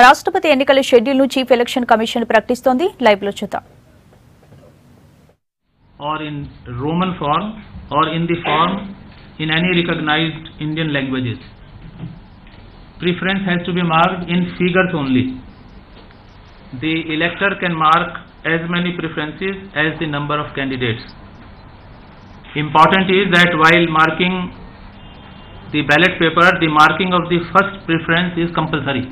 రాష్ట్రపతి ఎన్నికల షెడ్యూల్ను చీఫ్ ఎలక్షన్ కమిషన్ ప్రకటిస్తోంది. లైవ్ లో చూద్దాం. Or in Roman form or in the form in any recognized Indian languages. Preference has to be marked in figures only. The elector can mark as many preferences as the number of candidates. Important is that while marking the ballot paper, the marking of the first preference is compulsory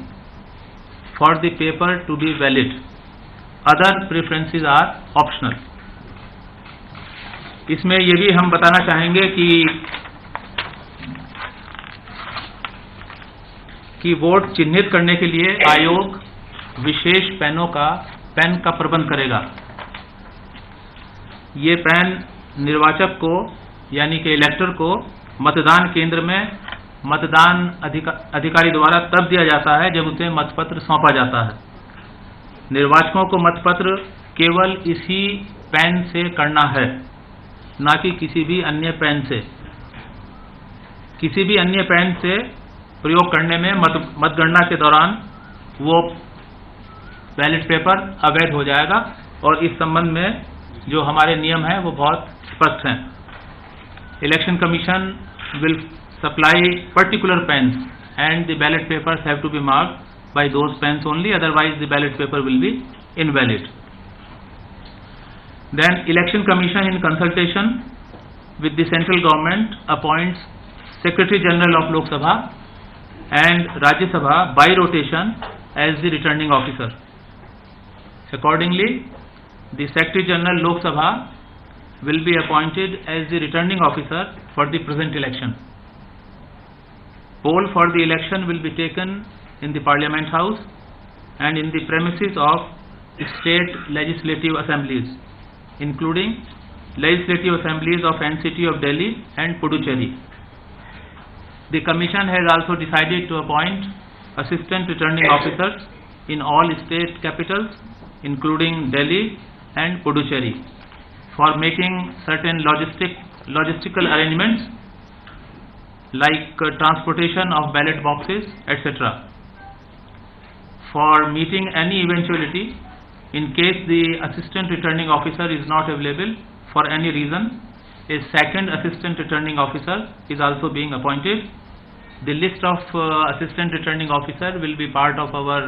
for the paper to be valid. Other preferences are optional. इसमें ये भी हम बताना चाहेंगे कि vote चिन्हित करने के लिए आयोग विशेष पेन का प्रबंध करेगा. ये पेन निर्वाचक को यानी कि इलेक्टर को मतदान केंद्र में मतदान अधिकारी द्वारा तब दिया जाता है जब उसे मतपत्र सौंपा जाता है. निर्वाचकों को मतपत्र केवल इसी पेन से करना है, ना कि किसी भी अन्य पेन से. किसी भी अन्य पेन से प्रयोग करने में मतगणना के दौरान वो बैलेट पेपर अवैध हो जाएगा और इस संबंध में जो हमारे नियम हैं वो बहुत स्पष्ट हैं. Election commission will supply particular pens and the ballot papers have to be marked by those pens only, otherwise the ballot paper will be invalid. Then Election Commission in consultation with the central government appoints Secretary General of Lok Sabha and Rajya Sabha by rotation as the returning officer. Accordingly, the Secretary General Lok Sabha will be appointed as the returning officer for the present election. Poll for the election will be taken in the Parliament House and in the premises of state legislative assemblies, including legislative assemblies of NCT of Delhi and Puducherry. The Commission has also decided to appoint assistant returning officers in all state capitals, including Delhi and Puducherry, for making certain logistical arrangements like transportation of ballot boxes, etc. For meeting any eventuality, in case the assistant returning officer is not available for any reason, a second assistant returning officer is also being appointed. The list of assistant returning officer will be part of our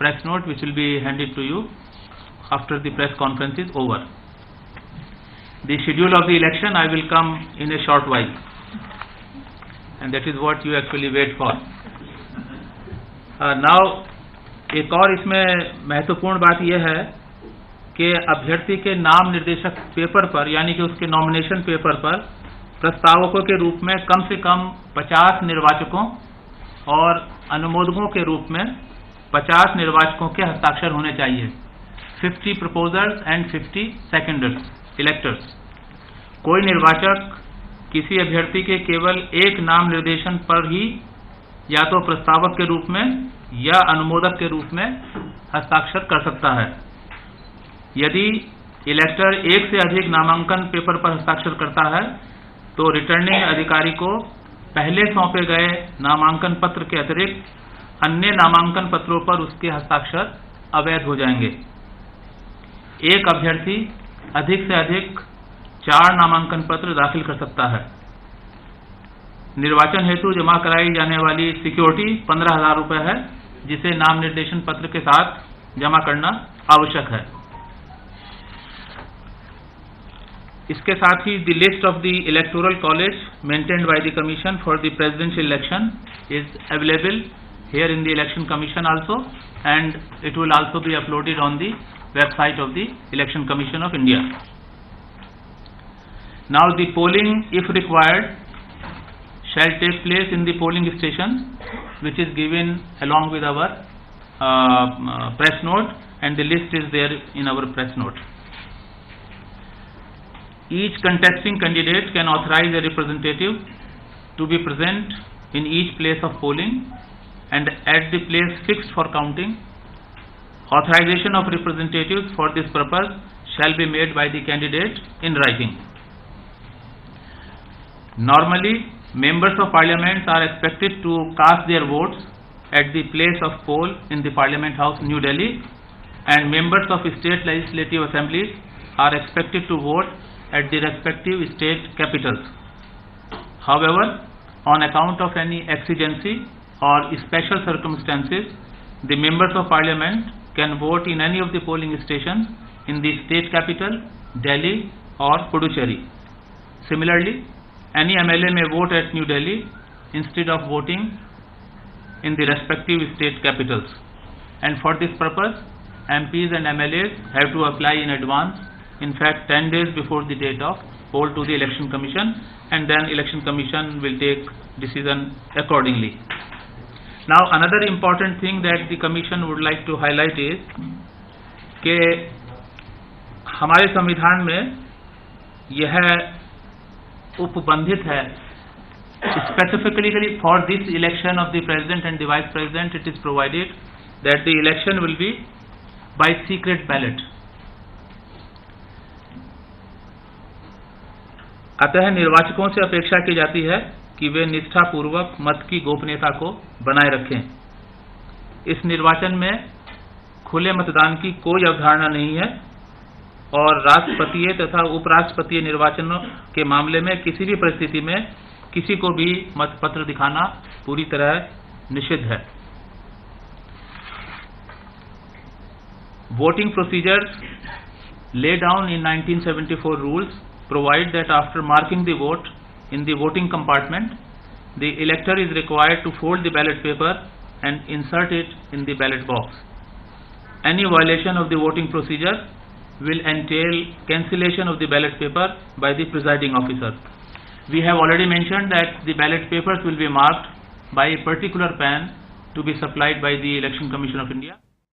press note, which will be handed to you after the press conference is over. The schedule of the election I will come in a short while, and that is what you actually wait for. Now एक और इसमें महत्वपूर्ण बात यह है कि अभ्यर्थी के नाम निर्देशक पेपर पर यानी कि उसके नॉमिनेशन पेपर पर प्रस्तावकों के रूप में कम से कम 50 निर्वाचकों और अनुमोदकों के रूप में 50 निर्वाचकों के हस्ताक्षर होने चाहिए. 50 प्रपोजर्स एंड 50 सेकेंडर्स इलेक्टर्स. कोई निर्वाचक किसी अभ्यर्थी के केवल एक नाम निर्देशन पर ही या तो प्रस्तावक के रूप में या अनुमोदक के रूप में हस्ताक्षर कर सकता है. यदि इलेक्टर एक से अधिक नामांकन पेपर पर हस्ताक्षर करता है तो रिटर्निंग अधिकारी को पहले सौंपे गए नामांकन पत्र के अतिरिक्त अन्य नामांकन पत्रों पर उसके हस्ताक्षर अवैध हो जाएंगे. एक अभ्यर्थी अधिक से अधिक 4 नामांकन पत्र दाखिल कर सकता है. निर्वाचन हेतु जमा कराई जाने वाली सिक्योरिटी 15,000 रुपये है, जिसे नाम निर्देशन पत्र के साथ जमा करना आवश्यक है. इसके साथ ही the list of the electoral college maintained by the commission for the presidential election is available here in the election commission also, and it will also be uploaded on the website of the election commission of India. Now the polling if required shall take place in the polling station, which is given along with our press note, and the list is there in our press note. Each contesting candidate can authorize a representative to be present in each place of polling and at the place fixed for counting. Authorization of representatives for this purpose shall be made by the candidate in writing. Normally, members of parliament are expected to cast their votes at the place of poll in the Parliament House, New Delhi, and members of state legislative assemblies are expected to vote at the respective state capitals. However, on account of any exigency or special circumstances, the members of Parliament can vote in any of the polling stations in the state capital, Delhi or Puducherry. Similarly, any MLA may vote at New Delhi instead of voting in the respective state capitals. And for this purpose, MPs and MLAs have to apply in advance, in fact 10 days before the date of poll to the Election Commission, and then Election Commission will take decision accordingly. Now another important thing that the Commission would like to highlight is कि हमारे संविधान में यह उपबंधित है, specifically for this election of the President and the Vice President, it is provided that the election will be by secret ballot. अतः निर्वाचकों से अपेक्षा की जाती है कि वे निष्ठापूर्वक मत की गोपनीयता को बनाए रखें। इस निर्वाचन में खुले मतदान की कोई अवधारणा नहीं है और राष्ट्रपतीय तथा उपराष्ट्रपतीय निर्वाचनों के मामले में किसी भी परिस्थिति में किसी को भी मतपत्र दिखाना पूरी तरह निषिद्ध है। Voting procedures laid down in 1974 rules provide that after marking the vote in the voting compartment, the elector is required to fold the ballot paper and insert it in the ballot box. Any violation of the voting procedure will entail cancellation of the ballot paper by the presiding officer. We have already mentioned that the ballot papers will be marked by a particular pen to be supplied by the Election Commission of India.